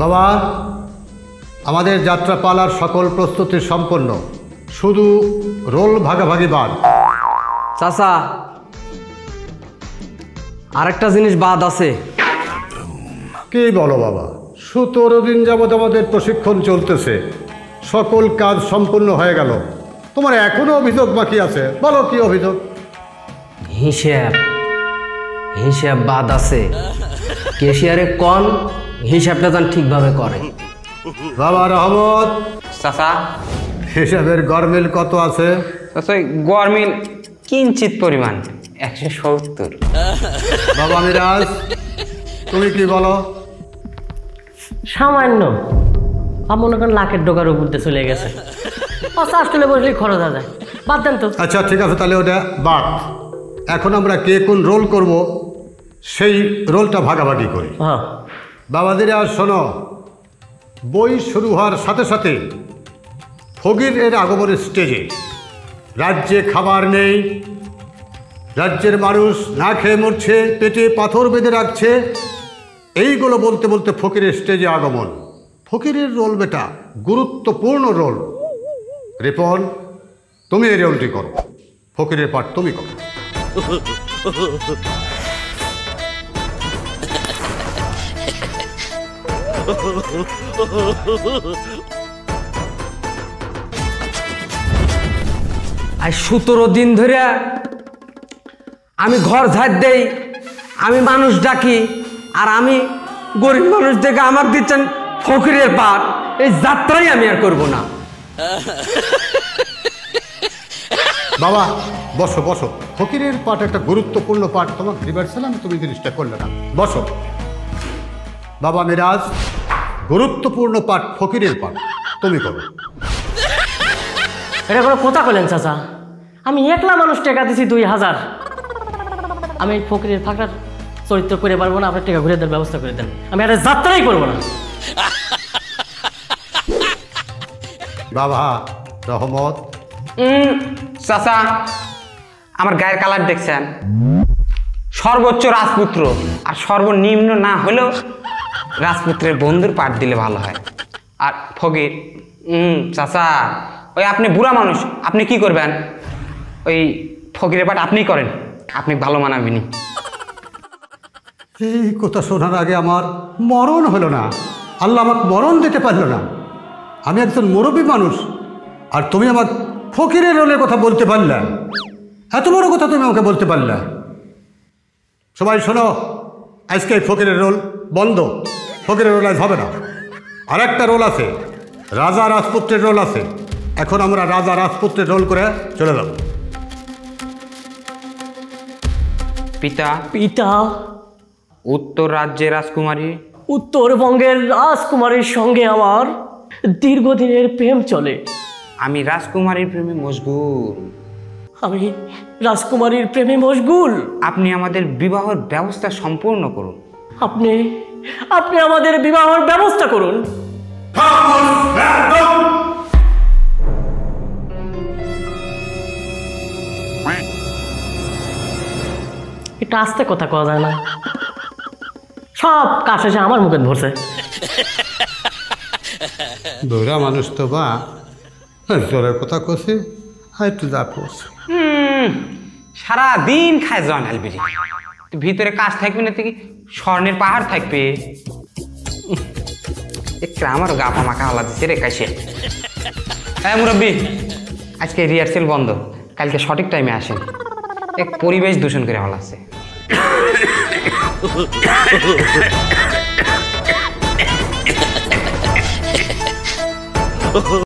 বাবা, আমাদের যাত্রাপালার সকল প্রস্তুতি সম্পন্ন, শুধু রোল ভাগাভাগি বাদ। চাচা, আরেকটা জিনিস বাদ আছে। কি বলো বাবা? 17 দিন যাবৎ আমাদের প্রশিক্ষণ চলতেছে, সকল কাজ সম্পূর্ণ হয়ে গেল, তোমার এখনো অভিযোগ বাকি আছে, বলো কি অভিযোগ? হিসাব হিসাব বাদ আছে। কেশিয়ারে কোন হিসাবটা যেন ঠিকভাবে করে। বাবা রহমত, চাচা, হিসাবের গরমিল কত আছে? চাচা গরমিল কিঞ্চিত পরিমাণ 170। বাবা মিরাজ, তুমি কি বলো? সামান্য, মনে করেন লাখের ডোকার উপর দিয়ে চলে গেছে। 50 তুলে বসলেই খরচ হয়ে যায়, বাদ দেন তো। আচ্ছা ঠিক আছে, তাহলে ওটা বাদ। এখন আমরা কে কোন রোল করব সেই রোলটা ভাগাভাগি করি। হ্যাঁ, বাবাদিরা শোনো, বই শুরু হওয়ার সাথে সাথে ফকিরের আগমনের স্টেজে রাজ্যে খাবার নেই, রাজ্যের মানুষ না খেয়ে মরছে, পেটে পাথর বেঁধে রাখছে, এইগুলো বলতে বলতে ফকিরের স্টেজে আগমন। ফকিরের রোল বেটা গুরুত্বপূর্ণ রোল। রিপন, তুমি এই রোলটি করো, ফকিরের পাঠ তুমি করো। আর 17 দিন ধরে আমি ঘর ঝাড় দেই, আমি মানুষ ডাকি, আর আমি গরিব মানুষ দেখে আমার দিচ্ছেন ফকিরের পাঠ। এই যাত্রাই আমি আর করব না। বাবা বসো বসো, ফকিরের পাঠ একটা গুরুত্বপূর্ণ পাঠ, তোমাকে দিবেছিলাম, তুমি জিনিসটা করলে না, বসো। বাবা মিরাজ, গুরুত্বপূর্ণ পাঠ ফকিরের পাঠ তুমি করো। এটা কোনো কথা বলেন চাচা? আমি একলা মানুষ টাকা দিছি 2000। আমি এই ফকিরের ফাঁকার চরিত্র করে পারবো না, আপনার টাকা ঘুরে দেওয়ার ব্যবস্থা করে দেন, আমি একটা যাত্রাই করবো না। বাবা রহমত, চাচা, আমার গায়ের কালার দেখছেন? সর্বোচ্চ রাজপুত্র, আর সর্বনিম্ন না হলেও রাজপুত্রের বন্ধুর পাঠ দিলে ভালো হয়। আর ফকির, চাচা, ওই আপনি বুড়া মানুষ, আপনি কি করবেন? ওই ফকিরের পাঠ আপনি করেন, আপনি ভালো মানাবেনি। এই কথা শোনার আগে আমার মরণ হলো না, আল্লাহ আমাকে মরণ দিতে পারলো না। আমি একজন মুরব্বী মানুষ, আর তুমি আমার ফকিরের রোলের কথা বলতে পারলে? এত বড় কথা তুমি আমাকে বলতে পারলে? সবাই শোনো, আজকে এই ফকিরের রোল বন্ধ, ফকিরের রোল আজ হবে না। আর একটা রোল আছে, রাজা রাজপুত্রের রোল আছে। এখন আমরা রাজা রাজপুত্রের রোল করে চলে যাব। পিতা, পিতা, উত্তর রাজ্যের রাজকুমারী, উত্তরবঙ্গের রাজকুমারীর সঙ্গে আমার দীর্ঘদিনের প্রেম চলে। আমি রাজকুমারীর প্রেমে মশগুল। আমি রাজকুমারীর প্রেমে মশগুল। আপনি আমাদের বিবাহের ব্যবস্থা সম্পূর্ণ করুন। আপনি আপনি আমাদের বিবাহের ব্যবস্থা করুন। একটু আস্তে কথা কওয়া যায় না? সব কাজ এসে আমার মুখে ধরছে। বুড়া মানুষ তো বা জোরের কথা কছি, একটু যা করছে। সারাদিন খায় জয়নাল বিড়ি, ভিতরে কাজ থাকবে না, থেকে স্বর্ণের পাহাড় থাকবে। একটু আমারও গা পা মাখা হলা দিচ্ছে রে কাশে। হ্যাঁ মুরব্বী, আজকে রিহার্সেল বন্ধ, কালকে সঠিক টাইমে আসেন। এক পরিবেশ দূষণ করে হলা আছে।